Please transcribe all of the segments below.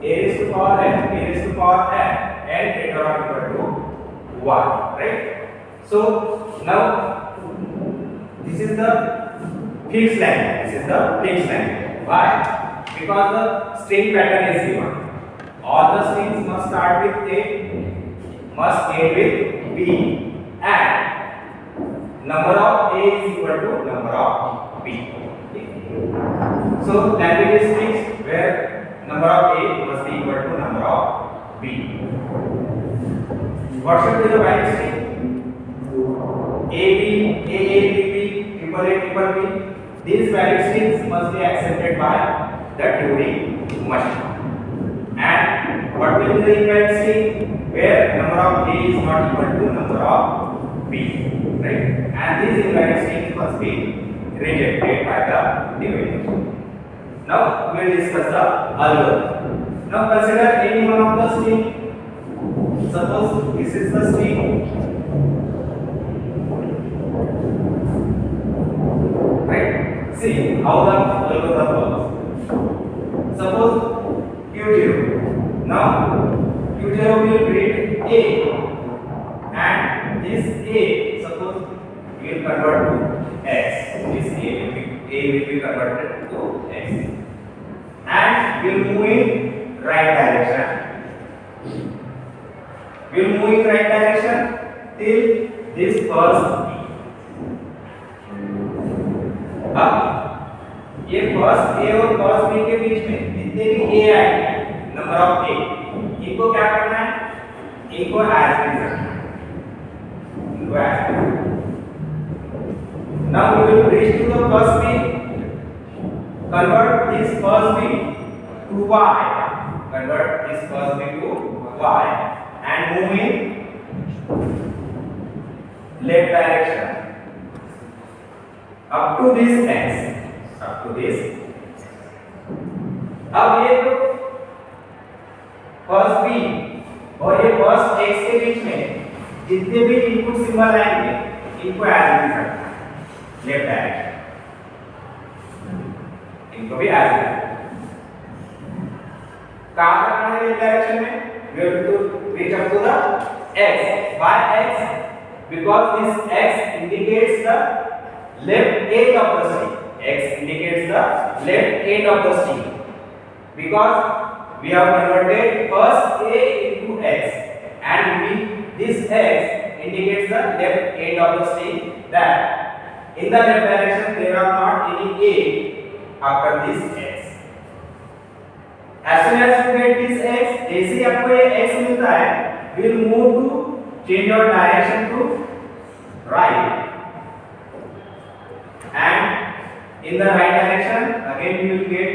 a raised to power n, a raised to power n, and greater or equal to 1, right? So now this is the fixed line. This is the fixed line. Why? Because the string pattern is given. All the strings must start with A, must end with B, and number of A is equal to number of B. So language is fixed where number of A must be equal to number of B. What should be the value string? AB, AA, BB, triple A, triple B. These value strings must be accepted by the Turing machine. And what will be the invalid string? Where number of A is not equal to number of B, right? And these invalid strings must be rejected by the Turing machine. Now we will discuss the algorithm. Now consider any one of the string. Suppose this is the string, right? See how the algorithm works. Suppose Q0. Now Q0 will read A, and this A, suppose we will convert to X. This A will be converted to X, and we will move in right direction. We will move in right direction till this first B. अब ये first A और first B के बीच में जितने भी ए आए number of ए, इनको क्या करना है? इनको एज इट इज रखना है, इनको as it is. Now we will reach to the first B, convert this first b to y, convert this first b to y, and move in left direction up to this x, up to this। अब ये तो first B और ये first x के बीच में जितने भी input symbol आएंगे इनको एड कर सकते हैं लेफ्ट डायरेक्शन, इनको भी एड कर कहां तक आना है लेफ्ट डायरेक्शन में? We have to reach up to the x. Why x? Because this x indicates the left end of the string. X indicates the left end of the string. Because we have converted first a into x, and this x indicates the left end of the string, that in the left direction there are not any a after this x. As soon as you get this x, जैसे ही आपको ये x मिलता है, we will move to change our direction to right, and in the right direction again we will get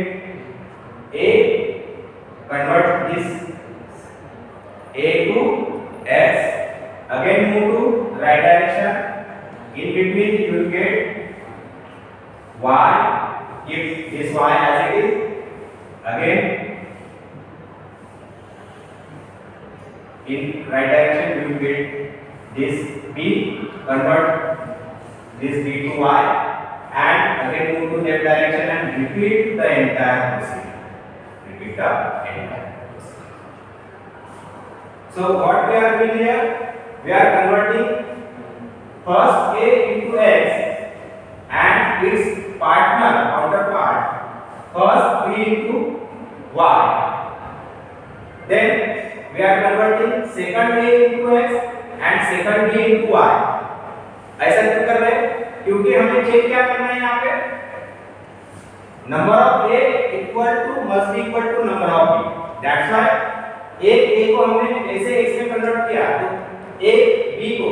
a, convert this a to x, again move to right direction, in between you will get y, keep this y as it is, again in right direction you will get this b, convert this b to y, and again move to left direction and repeat the entire procedure. Repeat the entire procedure. So what we are doing here? We are converting first a into x and its partner, counterpart, first b into y. Then we are converting second a into x and second b into y. ऐसा क्यों कर रहे हैं? क्योंकि हमें check क्या करना है यहाँ पे? Number of a equal to must be equal to number of b। That's why एक a को हमने ऐसे x में कन्वर्ट किया, तो एक b को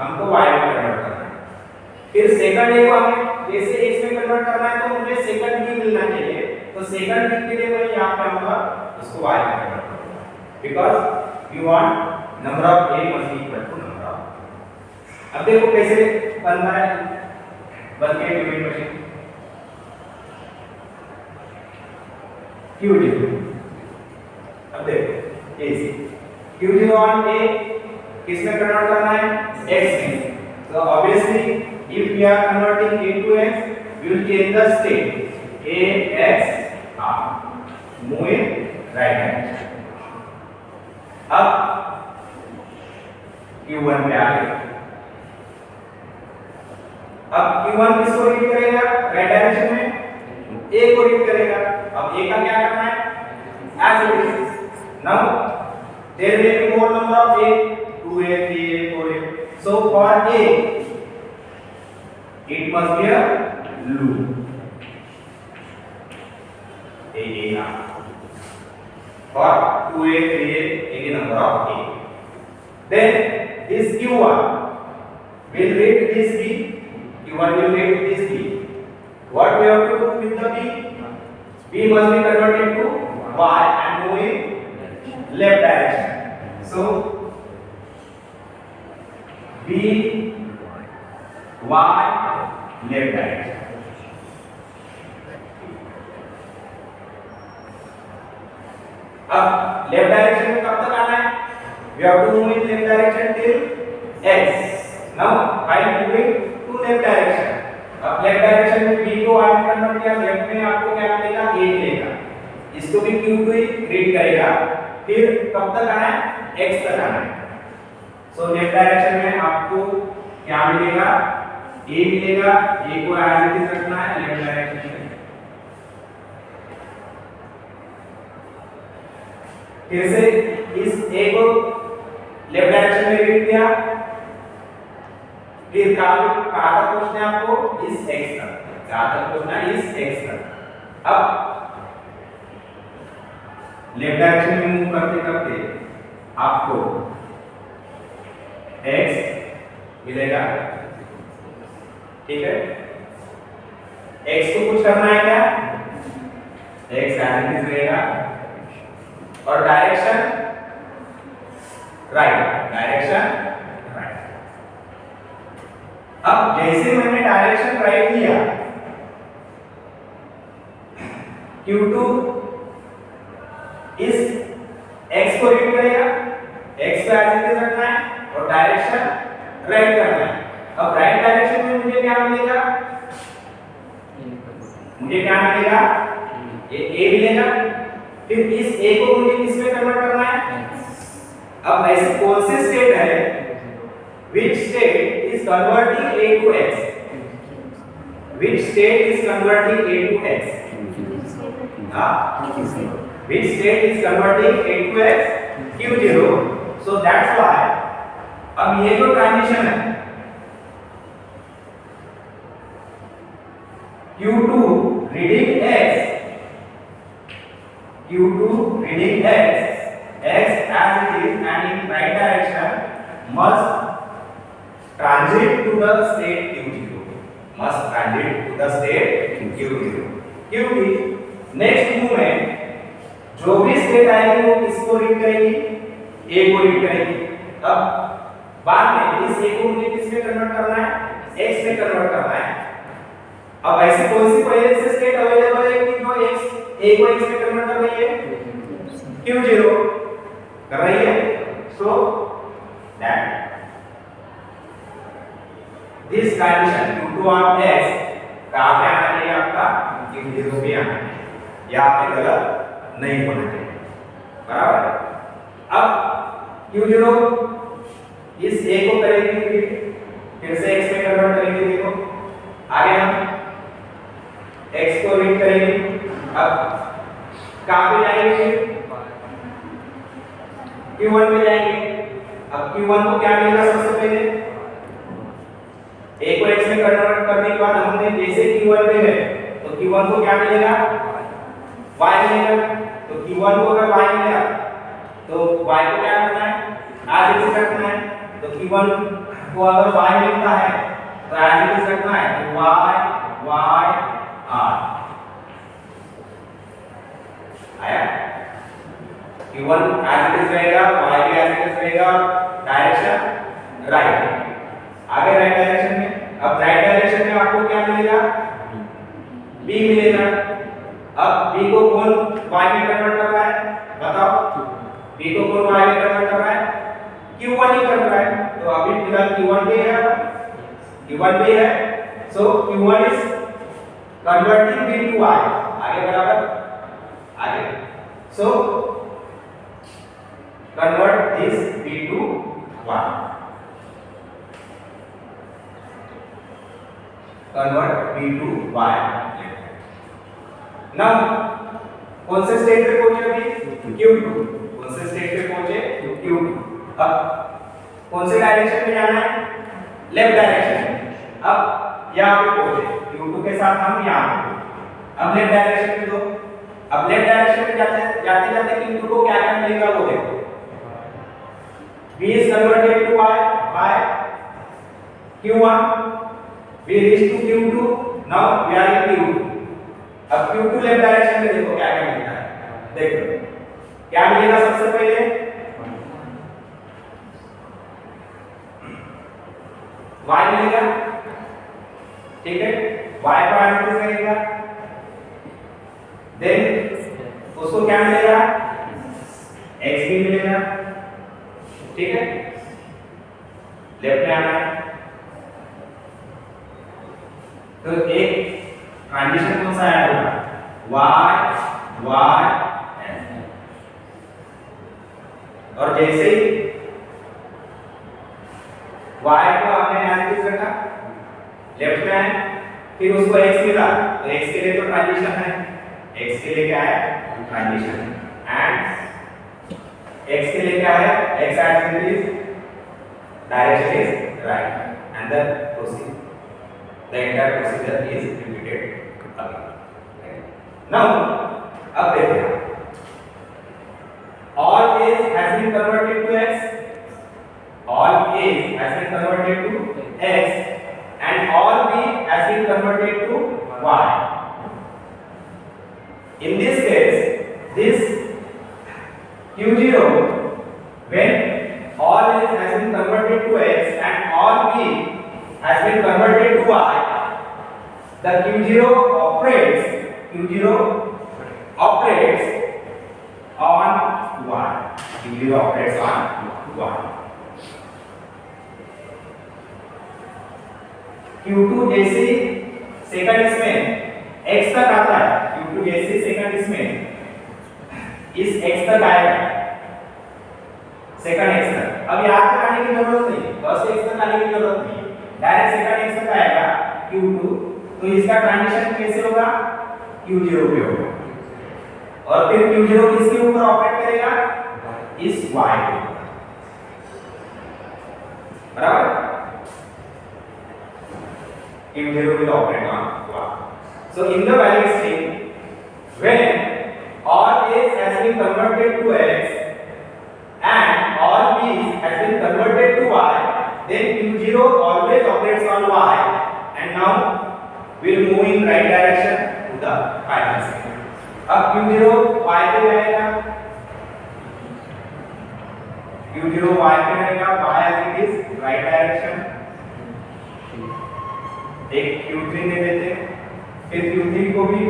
हमको y में कन्वर्ट करना है। फिर सेकंड a को हमें जैसे x में कन्वर्ट करना है, तो मुझे सेकंड b मिलना चाहिए, तो सेकंड b के लिए मैं यहाँ पे आऊंगा, इसको y में कन्वर्ट करूंगा, because we want number of a must be equal to number of. अब देखो कैसे बन रहा है, बन गया ट्यूरिंग मशीन। Q0, अब देखो ऐसे Q0 ऑन a किस में कन्वर्ट करना है? x में। तो obviously if we are converting a to x, we will change the state a x r, move in right direction. अब Q1 पे आ गए। अब Q1 किसको रीड करेगा राइट डायरेक्शन में? A को रीड करेगा। अब A का क्या करना है? As it is. Now there may be more number of A, 2A, 3A, 4A. So for A, it must be a loop. A now. For 2A, 3A, any number of A. Then this Q1 will read this B. Q1 will read this B. What we have to do with the B? B must be converted to Y and move in left direction. So B Y left direction. अब left direction में कब तक आना है? We have to move in left direction till X. Now while moving to left direction. अब left direction में B को Y में कन्वर्ट किया, लेफ्ट में आपको क्या मिलेगा? A मिलेगा। इसको भी Q2 ही रीड करेगा। फिर कब तक आना है? X तक आना है। सो लेफ्ट डायरेक्शन में आपको क्या मिलेगा? A मिलेगा। A को एज इट इज रखना है लेफ्ट डायरेक्शन में। फिर से इस A को लेफ्ट डायरेक्शन में रीड किया। फिर कहां तक पहुंचना है आपको? इस X तक। कहां तक पहुंचना है? इस X तक। अब लेफ्ट डायरेक्शन में मूव करते करते आपको X मिलेगा। ठीक है, X को कुछ करना है क्या? X एज इट इज रहेगा और डायरेक्शन राइट, डायरेक्शन राइट। अब जैसे मैंने डायरेक्शन राइट लिया, Q2 इस X को रीड करेगा, X को एज इट इज रखना है और डायरेक्शन राइट करना है। अब राइट डायरेक्शन में मुझे क्या मिलेगा? मुझे क्या मिलेगा? ये A मिलेगा। फिर इस A को मुझे किस में कन्वर्ट करना है? अब ऐसे कौन से स्टेट है which state is converting A to X? Which state is converting A to X? Which state is converting A to X? Q0. So that's why अब ये जो ट्रांजिशन है Q2 reading X, Q2 reading X, X as it is and in right direction must transit to the state Q0. Must transit to the state Q0. क्योंकि next move में जो भी state आएगी वो किसको रीड करेगी? A को read करेगी। अब बाद में इस A को मुझे किस में कन्वर्ट करना है? X में कन्वर्ट करना है। अब ऐसी कौन सी पहले से स्टेट अवेलेबल है कि जो X A को X में कन्वर्ट कर रही है? Q0 कर रही है। So that this condition Q2 of X कहां पे आना चाहिए आपका? Q0 पे आना है। या आपने गलत नहीं होना चाहिए, बराबर। अब Q0 इस A को करेंगे, फिर से X में कन्वर्ट करेंगे। देखो आगे हम X को रीड करेंगे। अब कहां पे जाएंगे? Q1 पे जाएंगे। अब Q1 को क्या मिलेगा? सबसे पहले A को X में कन्वर्ट करने के बाद हमने जैसे Q1 पे गए तो Q1 को क्या मिलेगा? Y मिलेगा। तो Q1 को अगर Y मिला तो Y को क्या करना है? एज इट इज रखना है। तो Q1 को अगर Y मिलता है तो एज इट इज रखना है। तो Y Y R आया। Q1 एज इट इज रहेगा, Y भी एज इट इज रहेगा, डायरेक्शन राइट। आगे राइट डायरेक्शन में, अब राइट डायरेक्शन में आपको क्या मिलेगा? B मिलेगा। अब B को कौन Y में कन्वर्ट कर रहा है? बताओ, B को कौन Y में कन्वर्ट कर रहा है? Q1 ही कर रहा है। तो अभी फिलहाल Q1 पे है, Q1 पे है। सो Q1 is converting B to Y। आगे बराबर, आगे So convert this b to y. Convert b to y. Now कौन से स्टेट पे पहुंचे अभी Q2, कौन से स्टेट पे पहुंचे Q2। अब कौन से डायरेक्शन में जाना है, लेफ्ट डायरेक्शन में। अब यहाँ पे पहुंचे Q2 के साथ हम यहाँ पे, अब लेफ्ट डायरेक्शन में दो। अब लेफ्ट डायरेक्शन में जाते जाते जाते Q2 को क्या क्या मिलेगा वो देखो। B is converted to y by Q1, we reach to Q2, now we are in Q2। अब Q2 लेफ्ट डायरेक्शन में देखो क्या क्या मिलता है, देखो क्या मिलेगा। सबसे पहले y मिलेगा, ठीक है, y को इंक्रीज करेगा, देन उसको क्या मिलेगा, x भी मिलेगा, ठीक है, लेफ्ट में आना है। तो एक ट्रांजिशन कौन सा ऐड होगा, y y और जैसे ही y को आपने एनालिसिस रखा लेफ्ट में है, फिर उसको x मिला तो x के लिए तो ट्रांजिशन है, x के लिए क्या है ट्रांजिशन, एंड x के लिए क्या है x axis direction is right, and the proceed the entire procedure is repeated again। Now अब देखते हैं, all a's has been converted to x, all a's has been converted to x, and all b has been converted to y। In this case, this Q0, when all a's has been converted to x and all b has been converted to y, the Q0 operates on y, Q0 operates on y। Q2 जैसे second इसमें x तक आता है, Q2 जैसे second इसमें इस x तक आएगा, सेकंड x तक। अब यहाँ तक आने की जरूरत नहीं, फर्स्ट x तक आने की जरूरत नहीं, डायरेक्ट सेकंड x तक आएगा Q2, तो इसका ट्रांजिशन कैसे होगा, Q0 पे होगा, और फिर Q0 किसके ऊपर ऑपरेट करेगा, इस y पे, बराबर। Q0 will operate on y। So in the valid state, when all a's has been converted to x and all b's has been converted to y, then Q0 always operates on y, and now will move in right direction to the final state। अब Q0 y पे रहेगा, Q0 y पे रहेगा, y as it is right direction। एक Q3 दे देते, फिर Q3 को भी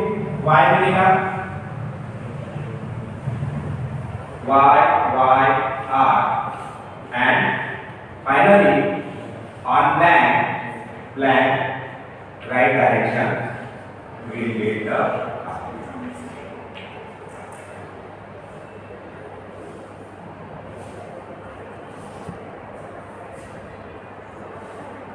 y मिलेगा, y y r, and finally on blank right direction we will get the